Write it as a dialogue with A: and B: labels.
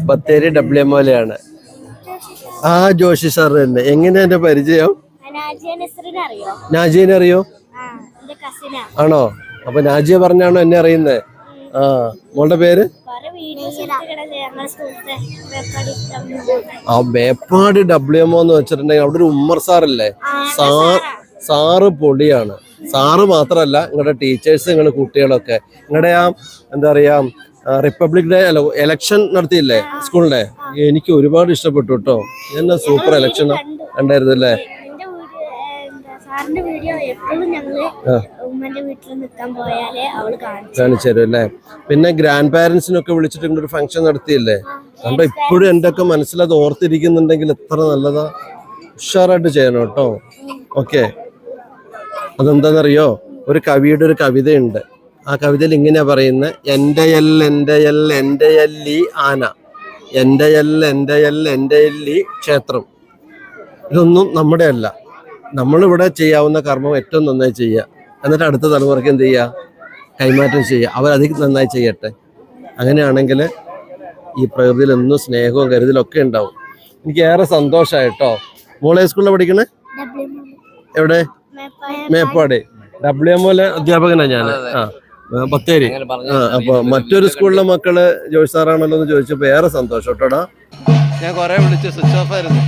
A: ബത്തേരി WMOയിലാണ്. ആ ജോഷി സാർ തന്നെ. എങ്ങനെയാ എന്റെ പരിചയം? നാജിയെ അറിയോ? ആണോ? അപ്പൊ നാജിയ പറഞ്ഞാണോ എന്നെ അറിയുന്നേ? ആ, മോളുടെ പേര്? ആ, മേപ്പാടി WMO എന്ന് വെച്ചിട്ടുണ്ടെങ്കിൽ അവിടെ ഒരു ഉമ്മർ സാറല്ലേ? സാറ് പൊടിയാണ്. സാറ് മാത്രല്ല, നിങ്ങളുടെ ടീച്ചേഴ്സ്, നിങ്ങളുടെ കുട്ടികളൊക്കെ. നിങ്ങളുടെ ആ എന്താ പറയാ റിപ്പബ്ലിക് ഡേ അല്ല, എലക്ഷൻ നടത്തിയില്ലേ സ്കൂളിന്റെ? എനിക്ക് ഒരുപാട് ഇഷ്ടപ്പെട്ടു കേട്ടോ. എന്നാ സൂപ്പർ എലക്ഷൻ ഉണ്ടായിരുന്നു അല്ലേ? കാണിച്ചു തരും അല്ലേ? പിന്നെ ഗ്രാൻഡ് പാരന്റ്സിനൊക്കെ വിളിച്ചിട്ട് ഇങ്ങോട്ട് ഒരു ഫംഗ്ഷൻ നടത്തിയില്ലേ? കണ്ടോ, ഇപ്പോഴും എൻ്റെ ഒക്കെ മനസ്സിലത് ഓർത്തിരിക്കുന്നുണ്ടെങ്കിൽ എത്ര നല്ലതാ. ഉഷാറായിട്ട് ചെയ്യണം കേട്ടോ. ഓക്കെ, അതെന്താണെന്നറിയോ? ഒരു കവിയുടെ ഒരു കവിതയുണ്ട്. ആ കവിതയിൽ ഇങ്ങനെയാ പറയുന്നത്: എൻ്റെ ആന, എൻ്റെ ക്ഷേത്രം. ഇതൊന്നും നമ്മുടെ അല്ല. നമ്മളിവിടെ ചെയ്യാവുന്ന കർമ്മം ഏറ്റവും നന്നായി ചെയ്യുക, എന്നിട്ട് അടുത്ത തലമുറയ്ക്ക് എന്ത് ചെയ്യുക? കൈമാറ്റം ചെയ്യുക. അവരധികം നന്നായി ചെയ്യട്ടെ. അങ്ങനെയാണെങ്കിൽ ഈ പ്രകൃതിയിൽ എന്നും സ്നേഹവും കരുതലൊക്കെ ഉണ്ടാവും. എനിക്ക് ഏറെ സന്തോഷമായിട്ടോ. മോളെ സ്കൂളിൽ പഠിക്കണേ? എവിടെ? മേപ്പാടി WMOയിലെ അധ്യാപകനാണ് ഞാൻ. ആ, ബത്തേരി. ആ, അപ്പൊ മറ്റൊരു സ്കൂളിലെ മക്കള് ജോഷി സാറാണല്ലോ എന്ന് ചോദിച്ചപ്പോ ഏറെ സന്തോഷം കേട്ടോടാ. ഞാൻ കുറെ വിളിച്ച് സ്വിച്ച് ഓഫ് ആയിരുന്നു.